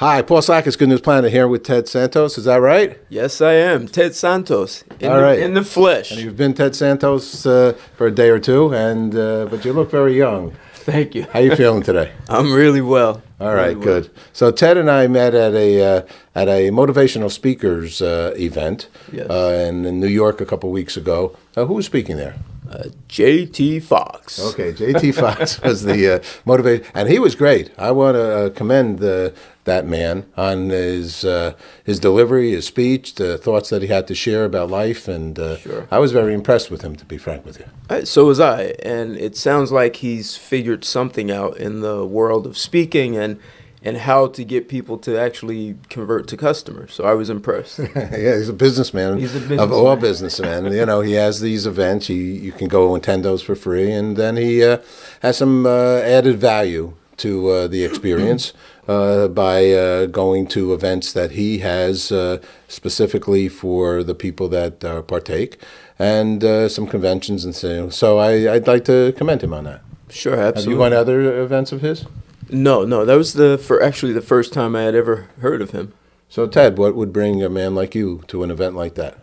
Hi, Paul Sackis, Good News Planet here with Ted Santos. Is that right? Yes, I am. TedSantos. In the flesh. And you've been Ted Santos for a day or two, and but you look very young. Thank you. How you feeling today? I'm really well. All right, good. So Ted and I met at a motivational speakers event Yes. in New York a couple weeks ago. Who was speaking there? J.T. Fox. Okay, J.T. Fox was the motivate, and he was great. I want to commend that man on his delivery, his speech, the thoughts that he had to share about life, and Sure. I was very impressed with him, to be frank with you. So was I, and it sounds like he's figured something out in the world of speaking and how to get people to actually convert to customers. So I was impressed. Yeah, he's a businessman. He's a Of all businessman. businessmen. You know, he has these events. You can go and attend those for free, and then he has some added value to the experience by going to events that he has specifically for the people that partake, and some conventions and so. So I'd like to commend him on that. Sure, absolutely. Have you gone to other events of his? No, that was actually the first time I had ever heard of him. So Ted, what would bring a man like you to an event like that?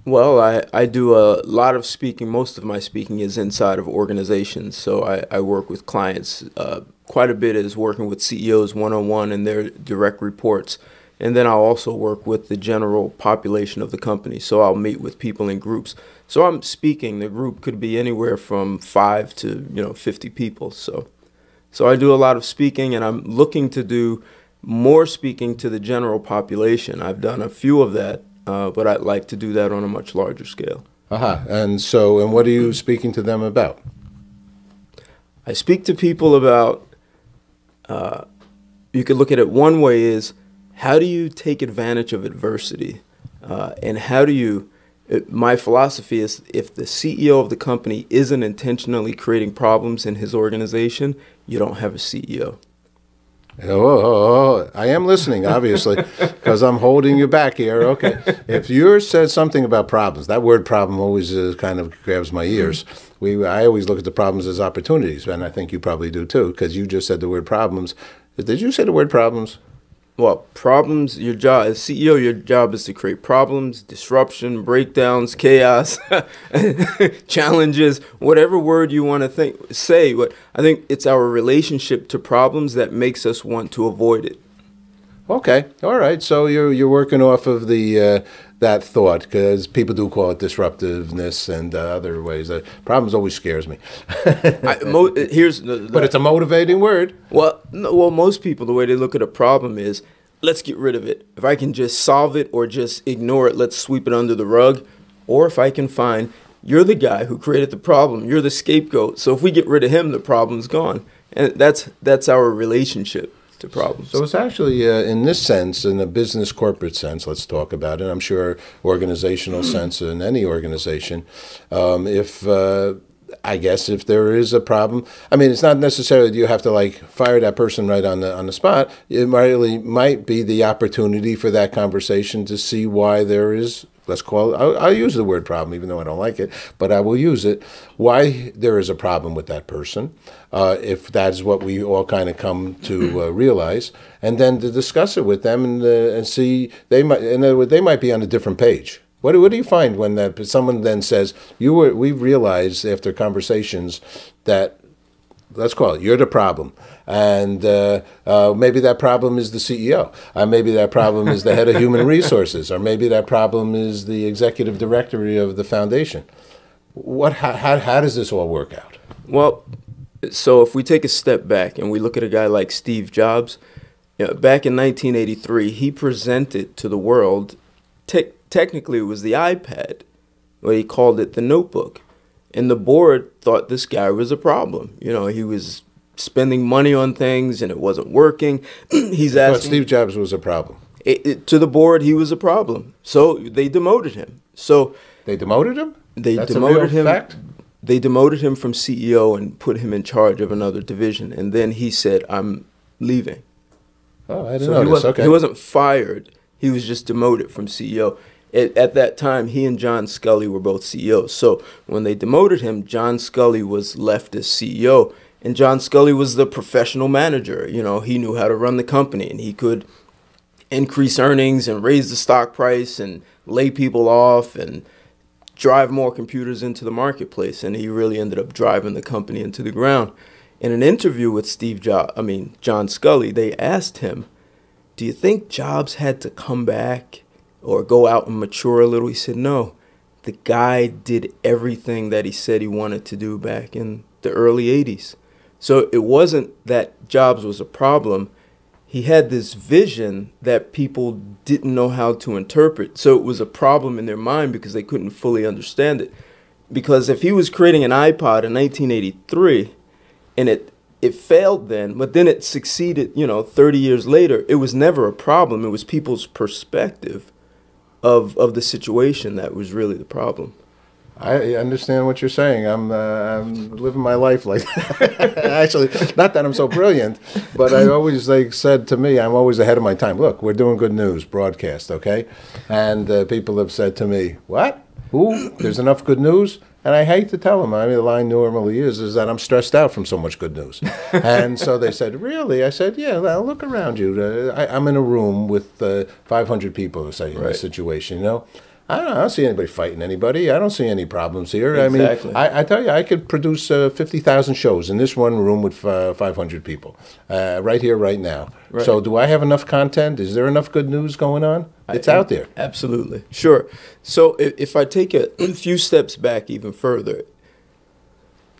Well, I do a lot of speaking. Most of my speaking is inside of organizations. So I work with clients. Quite a bit is working with CEOs one-on-one and their direct reports. And then I'll also work with the general population of the company. So I'll meet with people in groups. So I'm speaking. The group could be anywhere from 5 to 50 people. So I do a lot of speaking, and I'm looking to do more speaking to the general population. I've done a few of that. But I'd like to do that on a much larger scale. And what are you speaking to them about? I speak to people about, you could look at it one way is, how do you take advantage of adversity? And how do you, my philosophy is, if the CEO of the company isn't intentionally creating problems in his organization, you don't have a CEO. Oh, I am listening, obviously, because I'm holding you back here. Okay. If you said something about problems, that word problem always kind of grabs my ears. I always look at the problems as opportunities, and I think you probably do too, because you just said the word problems. Did you say the word problems? Well, problems, your job, as CEO, your job is to create problems, disruption, breakdowns, chaos, challenges, whatever word you want to say. But I think it's our relationship to problems that makes us want to avoid it. Okay, all right. So you're working off of the that thought, because people do call it disruptiveness and other ways. Problems always scares me. But it's a motivating word. Well, most people, the way they look at a problem is, let's get rid of it. If I can just solve it or just ignore it, let's sweep it under the rug. Or if I can find, you're the guy who created the problem, you're the scapegoat. So if we get rid of him, the problem's gone. And that's our relationship to problems. So it's actually, in this sense, in a business corporate sense, let's talk about it. I'm sure organizational sense in any organization, I guess if there is a problem, I mean, it's not necessarily that you have to fire that person right on the spot. It might be the opportunity for that conversation to see why there is, let's call it, I'll use the word problem even though I don't like it, but I will use it, why there is a problem with that person, if that's what we all kind of come to realize, and then to discuss it with them and see, they might be on a different page. What do you find when someone then says, we realized after conversations that, let's call it, you're the problem, and maybe that problem is the CEO, maybe that problem is the head of human resources, or maybe that problem is the executive director of the foundation. How does this all work out? Well, so if we take a step back and we look at a guy like Steve Jobs, back in 1983, he presented to the world, technically it was the iPad, where he called it the notebook. And the board thought this guy was a problem. He was spending money on things and it wasn't working. But Steve Jobs was a problem. To the board, he was a problem. So they demoted him. So they demoted him? That's a real fact? They demoted him from CEO and put him in charge of another division. And then he said, I'm leaving. Oh, I didn't know this. Okay. He wasn't fired. He was just demoted from CEO. At that time, he and John Scully were both CEOs. So when they demoted him, John Scully was left as CEO. And John Scully was the professional manager. You know, he knew how to run the company, and he could increase earnings and raise the stock price and lay people off and drive more computers into the marketplace. And he really ended up driving the company into the ground. In an interview with John Scully, they asked him, do you think Jobs had to come back or go out and mature a little? He said, no. The guy did everything that he said he wanted to do back in the early 80s. So it wasn't that Jobs was a problem. He had this vision that people didn't know how to interpret. So it was a problem in their mind because they couldn't fully understand it. Because if he was creating an iPod in 1983 and it failed then, but then it succeeded, 30 years later, it was never a problem. It was people's perspective of the situation that was really the problem. I understand what you're saying. I'm living my life like that. Actually, not that I'm so brilliant, but I always said to me, I'm always ahead of my time. Look, we're doing good news broadcast, okay? And people have said to me, what? Who? There's enough good news? And I hate to tell them. I mean, the line normally is that I'm stressed out from so much good news. And so they said, really? I said, yeah, well, look around you. I'm in a room with 500 people, say, in this situation, I don't see anybody fighting anybody. I don't see any problems here. Exactly. I mean, I tell you, I could produce 50,000 shows in this one room with 500 people, right here, right now. Right. So do I have enough content? Is there enough good news going on? It's out there. Absolutely. Sure. So if I take a few steps back even further,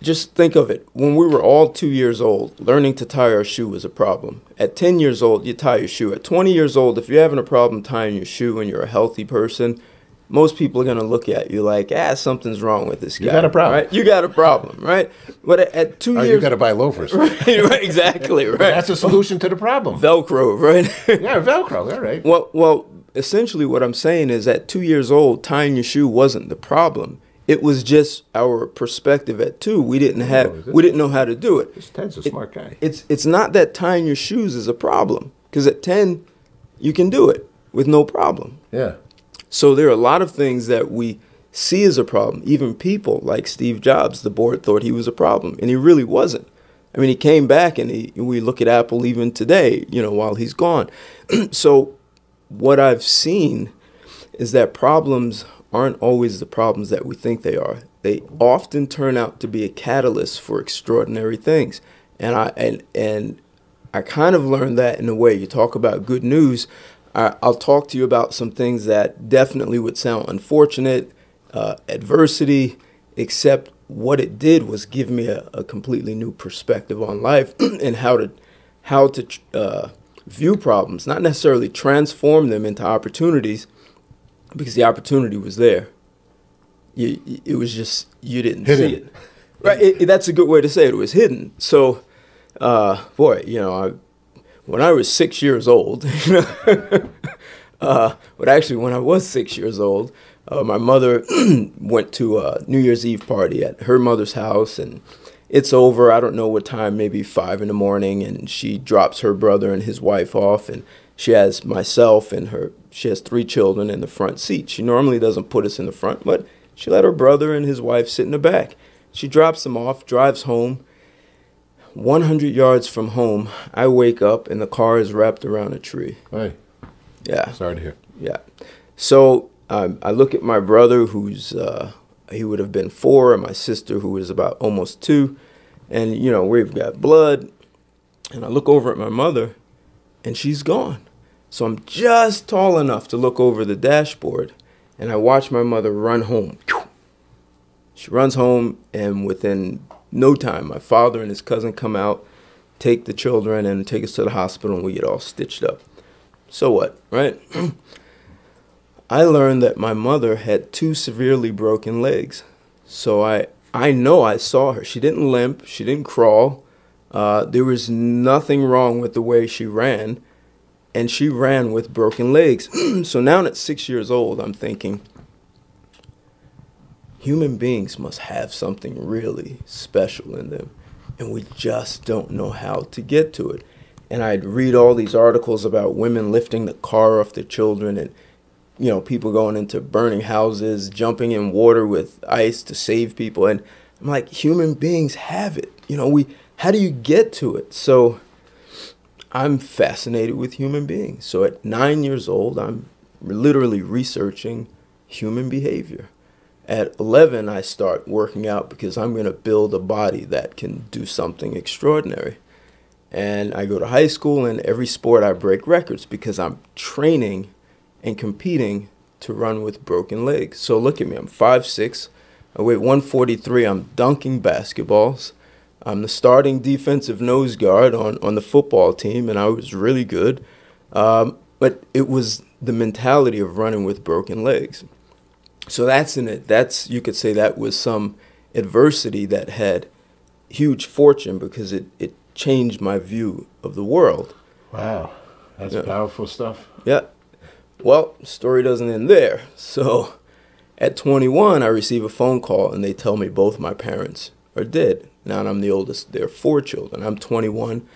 just think of it. When we were all 2 years old, learning to tie our shoe was a problem. At 10 years old, you tie your shoe. At 20 years old, if you're having a problem tying your shoe and you're a healthy person, most people are going to look at you like, something's wrong with this guy. You got a problem. Right? You got a problem, right? But at 2 years... you got to buy loafers. Right, exactly, right. That's a solution to the problem. Velcro, right? Yeah, Velcro, all right. Well, essentially what I'm saying is at 2 years old, tying your shoe wasn't the problem. It was just our perspective at 2. We didn't know how to do it. This Ted's a smart guy. It's not that tying your shoes is a problem, because at 10, you can do it with no problem. Yeah. So there are a lot of things that we see as a problem. Even people like Steve Jobs, the board thought he was a problem, and he really wasn't. I mean, he came back, and we look at Apple even today, while he's gone. So what I've seen is that problems aren't always the problems that we think they are. They often turn out to be a catalyst for extraordinary things. And I kind of learned that in a way. You talk about good news. I'll talk to you about some things that definitely would sound unfortunate, adversity, except what it did was give me a completely new perspective on life and how to view problems, not necessarily transform them into opportunities, because the opportunity was there. It was just, you didn't see it. Right? That's a good way to say it. It was hidden. So, when I was 6 years old, but actually when I was 6 years old, my mother went to a New Year's Eve party at her mother's house, and it's over, I don't know what time, maybe 5 in the morning, and she drops her brother and his wife off, and she has myself and she has 3 children in the front seat. She normally doesn't put us in the front, but she let her brother and his wife sit in the back. She drops them off, drives home. 100 yards from home, I wake up and the car is wrapped around a tree. Hey. Yeah. Sorry to hear. Yeah. So I look at my brother, he would have been 4, and my sister, who was about almost 2. And, we've got blood. And I look over at my mother, and she's gone. So I'm just tall enough to look over the dashboard, and I watch my mother run home. She runs home, and within no time, my father and his cousin come out, take the children, and take us to the hospital, and we get all stitched up. So what, right? I learned that my mother had 2 severely broken legs. So I know I saw her. She didn't limp. She didn't crawl. There was nothing wrong with the way she ran, and she ran with broken legs. So now at 6 years old, I'm thinking, human beings must have something really special in them, and we just don't know how to get to it. And I'd read all these articles about women lifting the car off their children, and people going into burning houses, jumping in water with ice to save people. And I'm like, human beings have it. How do you get to it? So I'm fascinated with human beings. So at 9 years old, I'm literally researching human behavior. At 11, I start working out because I'm going to build a body that can do something extraordinary. And I go to high school, and every sport I break records because I'm training and competing to run with broken legs. So look at me, I'm 5'6", I weigh 143, I'm dunking basketballs. I'm the starting defensive nose guard on the football team, and I was really good. But it was the mentality of running with broken legs. So that's in it. You could say that was some adversity that had huge fortune because it changed my view of the world. Wow, that's powerful stuff. Yeah. Well, the story doesn't end there. So at 21, I receive a phone call, and they tell me both my parents are dead. Now I'm the oldest. There are 4 children. I'm 21.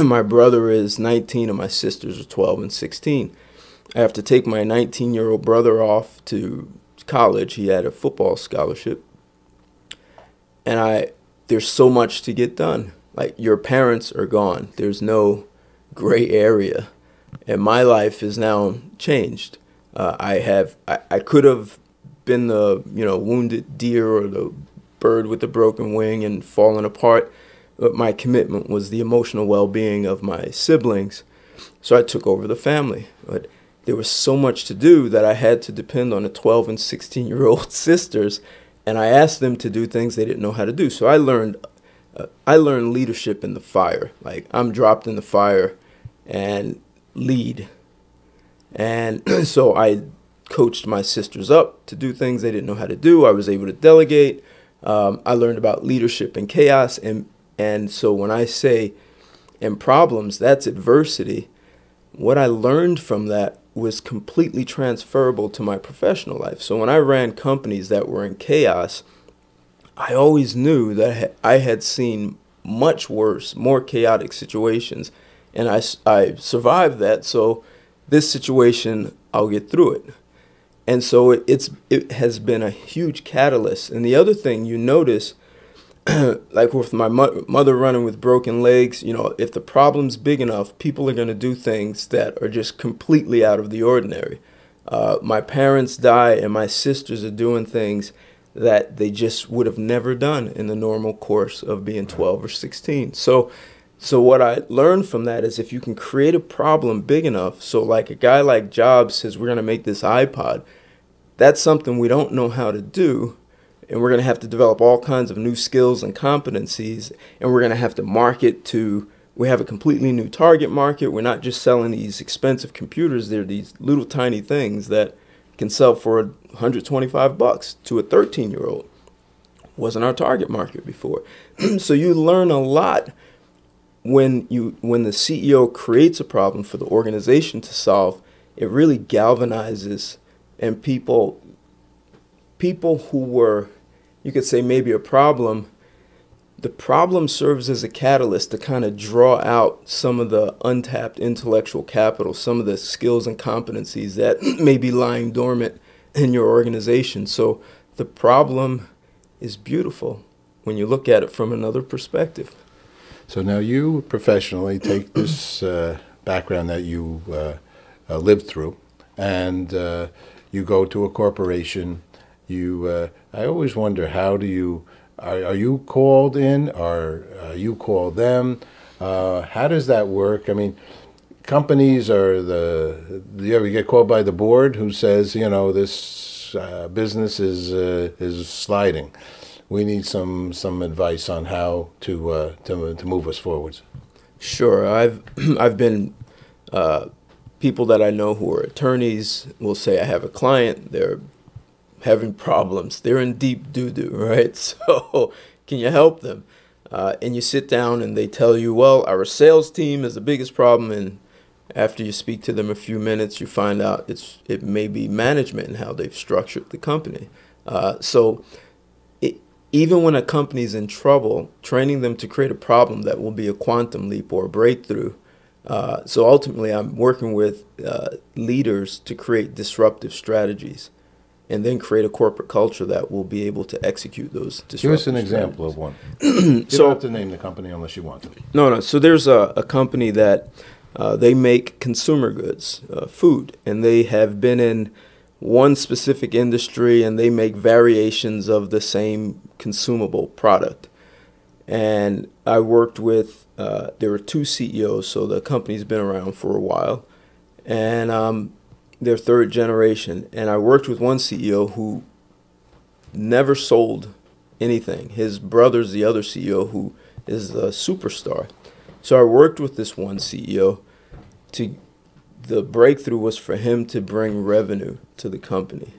My brother is 19, and my sisters are 12 and 16. I have to take my 19-year-old brother off to college. He had a football scholarship. And there's so much to get done. Like, your parents are gone. There's no gray area. And my life is now changed. I could have been the wounded deer or the bird with the broken wing and fallen apart, but my commitment was the emotional well-being of my siblings. So I took over the family. But there was so much to do that I had to depend on the 12 and 16-year-old sisters, and I asked them to do things they didn't know how to do. So I learned leadership in the fire. Like, I'm dropped in the fire and lead. And so I coached my sisters up to do things they didn't know how to do. I was able to delegate. I learned about leadership and chaos. And so when I say in problems, that's adversity. What I learned from that was completely transferable to my professional life. So when I ran companies that were in chaos, I always knew that I had seen much worse, more chaotic situations, and I survived that. So this situation, I'll get through it. And so it has been a huge catalyst. And the other thing you notice, like with my mother running with broken legs, if the problem's big enough, people are going to do things that are just completely out of the ordinary. My parents die, and my sisters are doing things that they just would have never done in the normal course of being 12 or 16. So what I learned from that is if you can create a problem big enough, so like a guy like Jobs says, we're going to make this iPod, that's something we don't know how to do, and we're going to have to develop all kinds of new skills and competencies, and we're going to have to market to, we have a completely new target market. We're not just selling these expensive computers. They're these little tiny things that can sell for $125 to a 13-year-old. Wasn't our target market before. So you learn a lot when the CEO creates a problem for the organization to solve. It really galvanizes, and people who were, you could say, maybe a problem, the problem serves as a catalyst to kind of draw out some of the untapped intellectual capital, some of the skills and competencies that may be lying dormant in your organization. So the problem is beautiful when you look at it from another perspective. So now you professionally take this background that you lived through, and you go to a corporation. I always wonder, how do you, are you called in, or you call them? How does that work? I mean, companies do you ever get called by the board who says, this business is sliding? We need some advice on how to move us forwards. Sure, I've been people that I know who are attorneys will say, I have a client, they're having problems, they're in deep doo-doo, right? So can you help them? And you sit down and they tell you, well, our sales team is the biggest problem, and after you speak to them a few minutes, you find out it may be management and how they've structured the company. Even when a company's in trouble, training them to create a problem that will be a quantum leap or a breakthrough So ultimately, I'm working with leaders to create disruptive strategies and then create a corporate culture that will be able to execute those disruptive Give us an strategies. example of one. You don't have to name the company unless you want to. No. So there's a company that they make consumer goods, food, and they have been in one specific industry, and they make variations of the same consumable product. And I worked with, there were two CEOs, so the company's been around for a while, and they're third generation. And I worked with one CEO who never sold anything. His brother's the other CEO who is a superstar. So I worked with this one CEO the breakthrough was for him to bring revenue to the company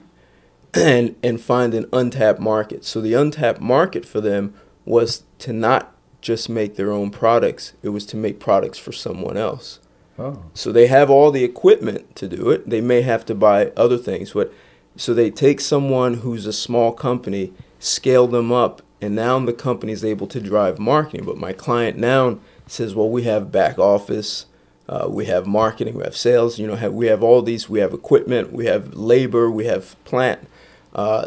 and find an untapped market. So the untapped market for them was to not just make their own products, it was to make products for someone else. Oh. So they have all the equipment to do it. They may have to buy other things, but so they take someone who's a small company, scale them up, and now the company is able to drive marketing. But my client now says, well, we have back office, we have marketing, we have sales, we have all these, we have equipment, we have labor, we have plant.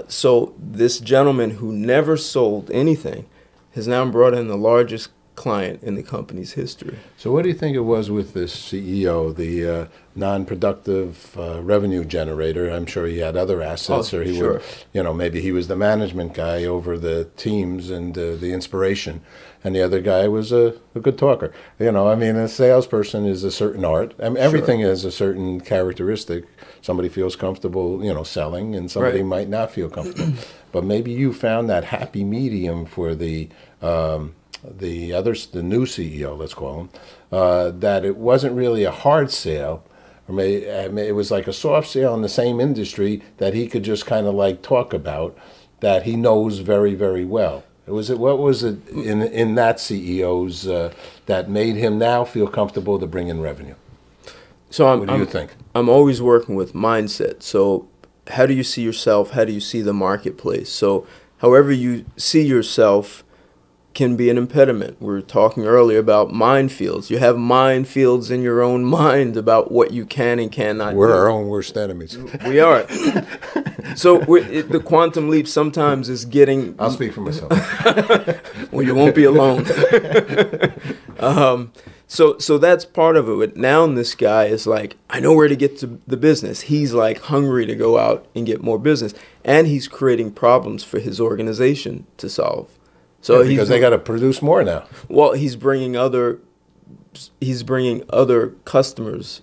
So this gentleman who never sold anything has now brought in the largest client in the company's history. So what do you think it was with this CEO, the non-productive revenue generator? I'm sure he had other assets, or he would, maybe he was the management guy over the teams and the inspiration, and the other guy was a good talker. A salesperson is a certain art. Everything has a certain characteristic. Somebody feels comfortable, selling, and somebody might not feel comfortable. But maybe you found that happy medium for the new CEO, let's call him, that it wasn't really a hard sale, or it was like a soft sale in the same industry that he could just kind of like talk about, that he knows very, very well. What was it in that CEO's that made him now feel comfortable to bring in revenue? So what do you think? I'm always working with mindset. So how do you see yourself? How do you see the marketplace? So however you see yourself can be an impediment. We were talking earlier about minefields. You have minefields in your own mind about what you can and cannot do. We're our own worst enemies. We are. So the quantum leap sometimes is getting... I'll speak for myself. Well, you won't be alone. So that's part of it. But now this guy is like, I know where to get to the business. He's like hungry to go out and get more business. And he's creating problems for his organization to solve. So because they got to produce more now. Well, he's bringing other customers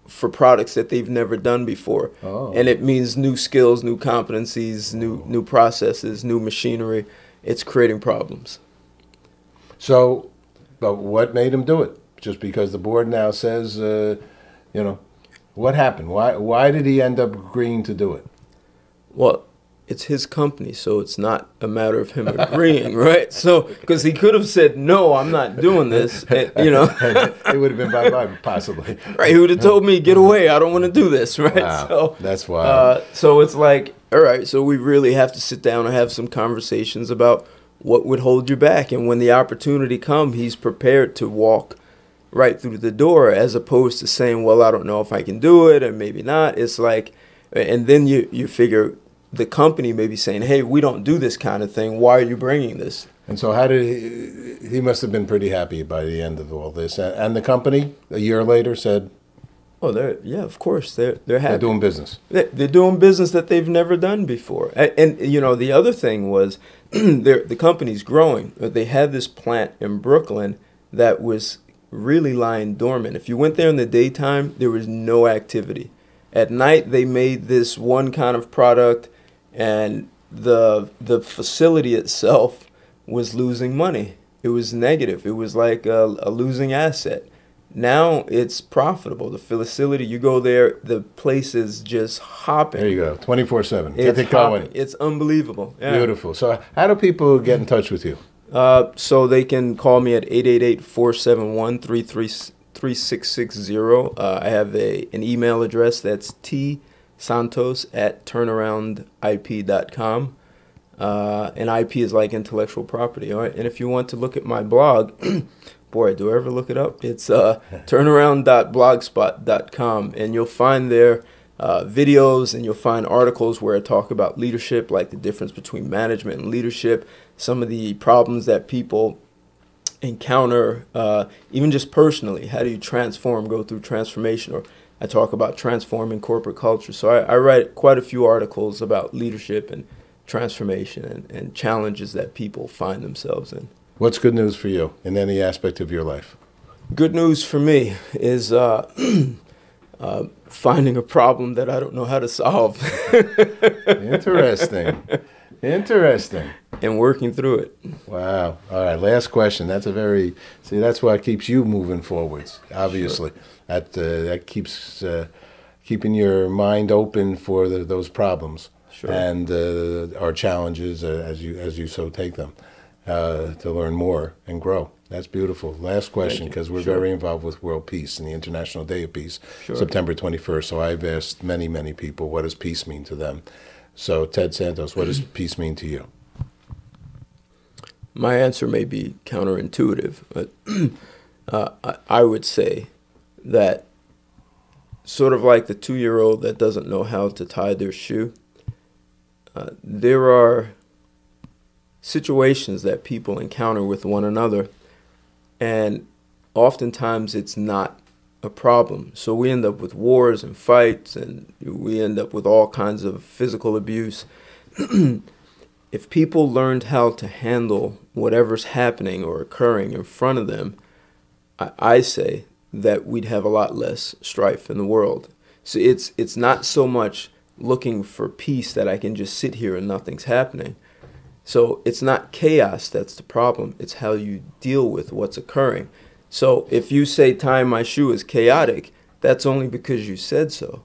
for products that they've never done before. Oh. And it means new skills, new competencies, new processes, new machinery. It's creating problems. So, but what made him do it? Just because the board now says, what happened? Why did he end up agreeing to do it? Well, it's his company, so it's not a matter of him agreeing, right? So, because he could have said, no, I'm not doing this, It would have been bye-bye, possibly. Right, he would have told me, get away, I don't want to do this, right? Wow, so that's wild. So it's like, all right, so we really have to sit down and have some conversations about what would hold you back. And when the opportunity comes, he's prepared to walk right through the door, as opposed to saying, well, I don't know if I can do it, or maybe not. It's like, and then you figure, the company may be saying, hey, we don't do this kind of thing. Why are you bringing this? And so how did he must have been pretty happy by the end of all this. And the company, a year later, said... Oh, of course, they're happy. They're doing business. They're doing business that they've never done before. And the other thing was, the company's growing. They had this plant in Brooklyn that was really lying dormant. If you went there in the daytime, there was no activity. At night, they made this one kind of product, and the facility itself was losing money. It was negative. It was like a losing asset. Now it's profitable. The facility, you go there, the place is just hopping. There you go, 24/7. It's hopping. It's unbelievable. Yeah. Beautiful. So how do people get in touch with you? So they can call me at 888-471-3660. I have an email address that's TedSantos@turnaroundip.com. And IP is like intellectual property. All right. And if you want to look at my blog, boy, do I ever look it up? It's turnaround.blogspot.com, and you'll find there videos, and you'll find articles where I talk about leadership, like the difference between management and leadership, some of the problems that people encounter, even just personally. How do you transform, go through transformation? Or I talk about transforming corporate culture. So I write quite a few articles about leadership and transformation and challenges that people find themselves in. What's good news for you in any aspect of your life? Good news for me is finding a problem that I don't know how to solve. Interesting. Interesting. And working through it. Wow. All right. Last question. That's that's what keeps you moving forwards, obviously. Sure. That keeps keeping your mind open for those problems. Sure. And our challenges as you so take them to learn more and grow. That's beautiful. Last question, because we're very involved with World Peace and the International Day of Peace, September 21st. So I've asked many people, what does peace mean to them? So TedSantos, what does peace mean to you? My answer may be counterintuitive, but I would say that sort of like the 2-year-old that doesn't know how to tie their shoe, there are situations that people encounter with one another, and oftentimes it's not a problem. So we end up with wars and fights, and we end up with all kinds of physical abuse. If people learned how to handle whatever's happening or occurring in front of them, I say that we'd have a lot less strife in the world. So it's not so much looking for peace that I can just sit here and nothing's happening. So it's not chaos that's the problem. It's how you deal with what's occurring. So if you say tying my shoe is chaotic, that's only because you said so.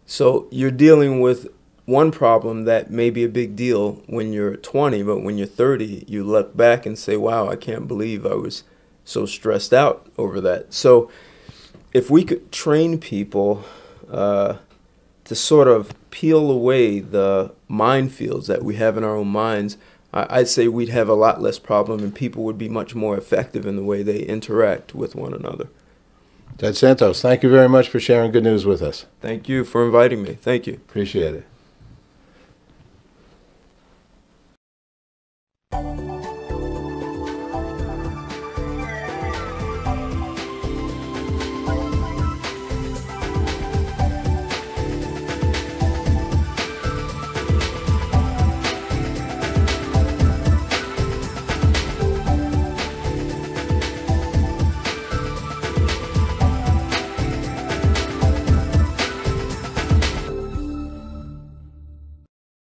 So you're dealing with one problem that may be a big deal when you're 20, but when you're 30, you look back and say, wow, I can't believe I was so stressed out over that. So if we could train people to sort of peel away the minefields that we have in our own minds, I'd say we'd have a lot less problem, and people would be much more effective in the way they interact with one another. TedSantos, thank you very much for sharing good news with us. Thank you for inviting me. Thank you. Appreciate it.